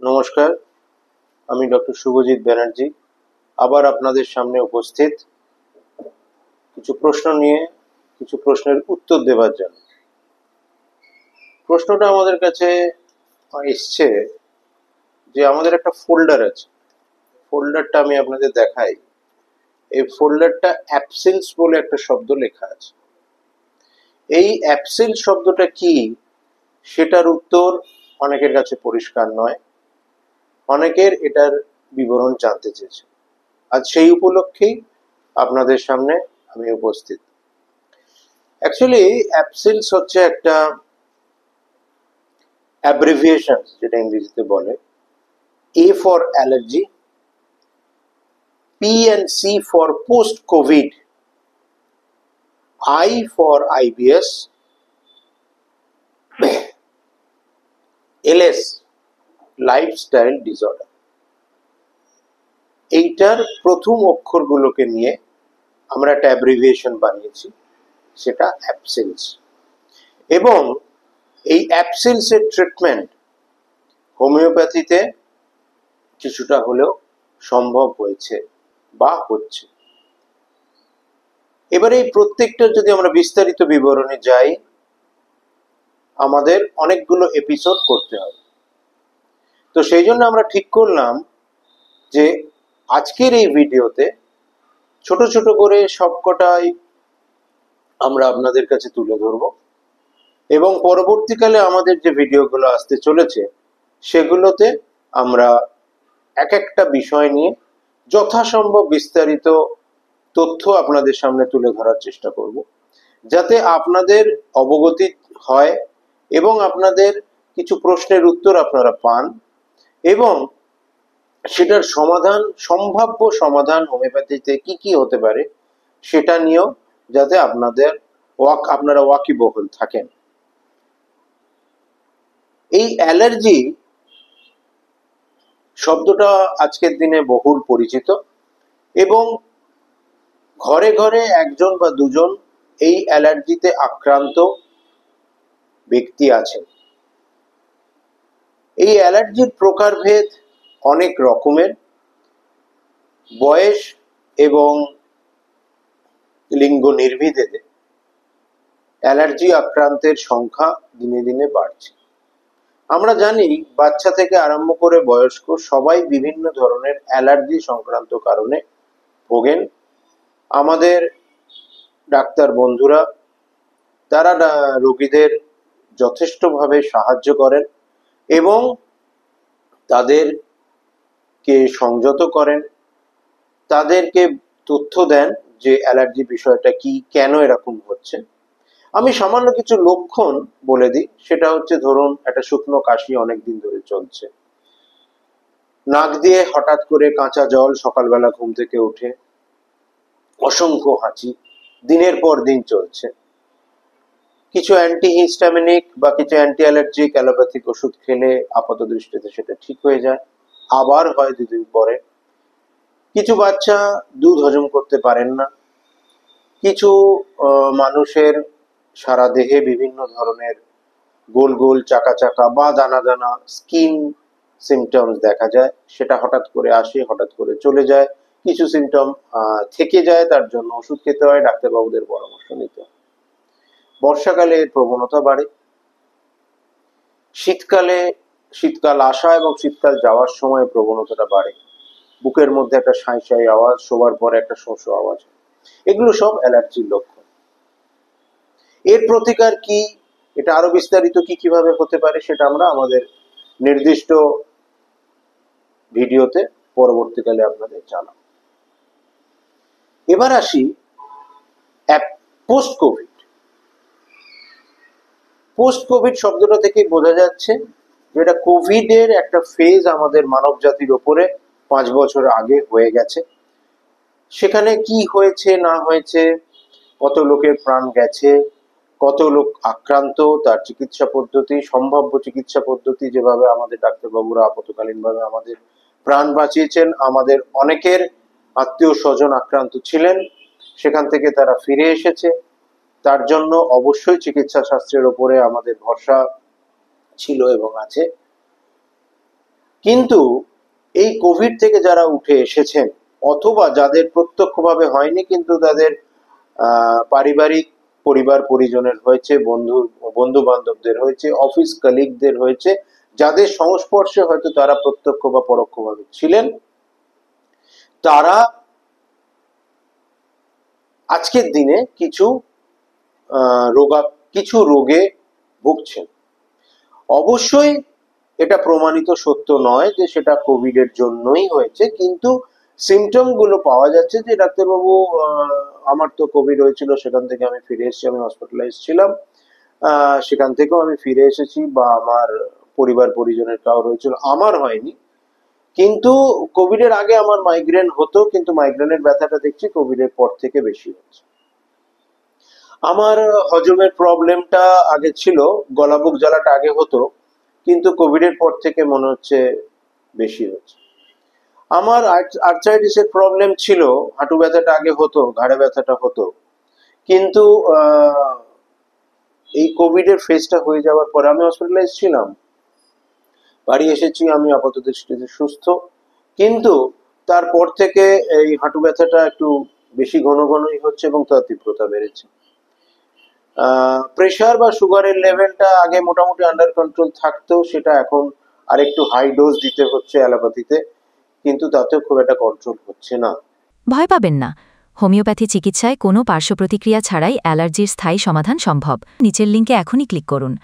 নমস্কার, আমি ডক্টর শুভজিৎ ব্যানার্জি আবার আপনাদের সামনে উপস্থিত কিছু প্রশ্ন নিয়ে, কিছু প্রশ্নের উত্তর দেওয়ার জন্য। প্রশ্নটা আমাদের কাছে এসছে যে আমাদের একটা ফোল্ডার আছে, ফোল্ডারটা আমি আপনাদের দেখাই। এই ফোল্ডারটা অ্যাবসেন্স বলে একটা শব্দ লেখা আছে। এই অ্যাবসেন্স শব্দটা কি সেটার উত্তর অনেকের কাছে পরিষ্কার নয়, অনেকের এটার বিবরণ জানতে চেয়েছে। আজ সেই উপলক্ষেই আপনাদের সামনে আমি উপস্থিত। অ্যাকচুয়ালি অ্যাবসেন্স হচ্ছে একটা অ্যাব্রিভিয়েশন, যেটা ইংরেজিতে বলে। A for allergy, P and C for post COVID, I for IBS, LS lifestyle disorder. এইটার প্রথম অক্ষরগুলোকে নিয়ে আমরা একটা অ্যাব্রিভিয়েশন বানিয়েছি, সেটা অ্যাবসেন্স। এবং এই অ্যাবসেন্সের ট্রিটমেন্ট হোমিওপ্যাথিতে কিছুটা হলেও সম্ভব হয়েছে বা হচ্ছে। এবারে এই প্রত্যেকটা যদি আমরা বিস্তারিত বিবরণে যাই, আমাদের অনেকগুলো এপিসোড করতে হবে। তো সেই জন্য আমরা ঠিক করলাম যে আজকের এই ভিডিওতে ছোট ছোট করে সবকটাই আমরা আপনাদের কাছে তুলে ধরবো, এবং পরবর্তীকালে আমাদের যে ভিডিওগুলো আসতে চলেছে সেগুলোতে আমরা এক একটা বিষয় নিয়ে যথাসম্ভব বিস্তারিত তথ্য আপনাদের সামনে তুলে ধরার চেষ্টা করব, যাতে আপনাদের অবগতি হয় এবং আপনাদের কিছু প্রশ্নের উত্তর আপনারা পান, এবং সেটার সমাধান, সম্ভাব্য সমাধান হোমিওপ্যাথিতে কি কি হতে পারে সেটা নিয়েও যাতে আপনারা ওয়াকিবহাল থাকেন। এই অ্যালার্জি শব্দটা আজকের দিনে বহুল পরিচিত, এবং ঘরে ঘরে একজন বা দুজন এই অ্যালার্জিতে আক্রান্ত ব্যক্তি আছেন। এই অ্যালার্জির প্রকারভেদ অনেক রকমের, বয়স এবং লিঙ্গ নির্বিশেষে অ্যালার্জি আক্রান্তের সংখ্যা দিনে দিনে বাড়ছে। আমরা জানি বাচ্চা থেকে আরম্ভ করে বয়স্ক সবাই বিভিন্ন ধরনের অ্যালার্জি সংক্রান্ত কারণে ভোগেন। আমাদের ডাক্তার বন্ধুরা তারা রোগীদের যথেষ্টভাবে সাহায্য করেন এবং তাদেরকে সংযত করেন, তাদেরকে তথ্য দেন যে অ্যালার্জি বিষয়টা কি, কেন এরকম হচ্ছে। আমি সামান্য কিছু লক্ষণ বলে দিই। সেটা হচ্ছে, ধরুন একটা শুকনো কাশি অনেকদিন ধরে চলছে, নাক দিয়ে হঠাৎ করে কাঁচা জল সকালবেলা ঘুম থেকে উঠে, অসংখ্য হাঁচি দিনের পর দিন চলছে, কিছু অ্যান্টিহিস্টামিনিক বা কিছু অ্যান্টি অ্যালার্জিক অ্যালোপ্যাথিক ওষুধ খেলে আপাত দৃষ্টিতে সেটা ঠিক হয়ে যায়, আবার হয় দুদিন পরে। কিছু বাচ্চা দুধ হজম করতে পারেন না, কিছু মানুষের সারা দেহে বিভিন্ন ধরনের গোল গোল চাকা চাকা বা দানা দানা স্কিন সিমটমস দেখা যায়, সেটা হঠাৎ করে আসে, হঠাৎ করে চলে যায়। কিছু সিমটম থেকে যায়, তার জন্য ওষুধ খেতে হয়, ডাক্তারবাবুদের পরামর্শ নিতে হয়। বর্ষাকালে এর প্রবণতা বাড়ে। শীতকাল আসা এবং শীতকাল যাওয়ার সময় প্রবণতাটা বাড়ে। বুকের মধ্যে একটা সাঁই সাঁই আওয়াজ, শোবার পরে একটা শোঁ শোঁ আওয়াজ। এগুলো সব অ্যালার্জির লক্ষণ। এর প্রতিকার কি, এটা আরো বিস্তারিত কিভাবে হতে পারে সেটা আমরা আমাদের নির্দিষ্ট ভিডিওতে পরবর্তীকালে আপনাদের জানাবো। এবার আসি পোস্ট কোভিড। পোস্ট কোভিড শব্দটা থেকে বোঝা যাচ্ছে যেটা কোভিড এর একটা ফেজ আমাদের মানব জাতির ওপরে 5 বছর আগে হয়ে গেছে। সেখানে কি হয়েছে না হয়েছে, কত লোকের প্রাণ গেছে, কত লোক আক্রান্ত, তার চিকিৎসা পদ্ধতি, সম্ভাব্য চিকিৎসা পদ্ধতি, যেভাবে আমাদের ডাক্তারবাবুরা আপতকালীনভাবে আমাদের প্রাণ বাঁচিয়েছেন। আমাদের অনেকের আত্মীয় স্বজন আক্রান্ত ছিলেন, সেখান থেকে তারা ফিরে এসেছে। তার জন্য অবশ্যই চিকিৎসা শাস্ত্রের ওপরে আমাদের ভরসা ছিল এবং আছে। কিন্তু এই কোভিড থেকে যারা উঠে এসেছেন, অথবা যাদের প্রত্যক্ষভাবে হয়নি কিন্তু তাদের পারিবারিক পরিবার পরিজনের হয়েছে, বন্ধু বান্ধবদের হয়েছে, অফিস কলিগদের হয়েছে, যাদের সংস্পর্শে হয়তো তারা প্রত্যক্ষ বা পরোক্ষভাবে ছিলেন, তারা আজকের দিনে কিছু রোগে ভুগছেন। অবশ্যই এটা প্রমাণিত সত্য নয় যে সেটা কোভিড এর জন্যই হয়েছে, কিন্তু সিমটম গুলো পাওয়া যাচ্ছে যে ডাক্তারবাবু, আমার তো কোভিড হয়েছিল, সেখান থেকে আমি ফিরে এসেছি, আমি হসপিটালাইজ ছিলাম, সেখান থেকেও আমি ফিরে এসেছি, বা আমার পরিবার পরিজনের কারোর হয়েছিল, আমার হয়নি। কিন্তু কোভিড এর আগে আমার মাইগ্রেন হতো, কিন্তু মাইগ্রেনের ব্যথাটা দেখছি কোভিড এর পর থেকে বেশি হচ্ছে। আমার হজমের প্রবলেমটা আগে ছিল, গলা বুক জ্বালাটা আগে হতো, কিন্তু কোভিড এর পর থেকে মনে হচ্ছে বেশি হচ্ছে। আমার আর্থ্রাইটিসের প্রবলেম ছিল, হাঁটু ব্যথাটা আগে হতো, ঘাড়ে ব্যথাটা হতো, কিন্তু এই কোভিড এর ফেজটা হয়ে যাওয়ার পরে আমি হসপিটালাইজ ছিলাম, বাড়ি এসেছি, আমি আপাতত দৃষ্টিতে সুস্থ, কিন্তু তারপর থেকে এই হাঁটু ব্যথাটা একটু বেশি ঘন ঘনই হচ্ছে এবং তার তীব্রতা বেড়েছে। প্রেশার বা সুগারের লেভেলটা আগে মোটামুটি আন্ডার কন্ট্রোল থাকতো, সেটা এখন আরেকটু হাই ডোজ দিতে হচ্ছে অ্যালোপ্যাথিতে, কিন্তু তাতেও খুব একটা কন্ট্রোল হচ্ছে না। ভয় পাবেন না, হোমিওপ্যাথি চিকিৎসায় কোনো পার্শ্বপ্রতিক্রিয়া ছাড়াই অ্যালার্জির স্থায়ী সমাধান সম্ভব। নিচের লিঙ্কে এখনই ক্লিক করুন।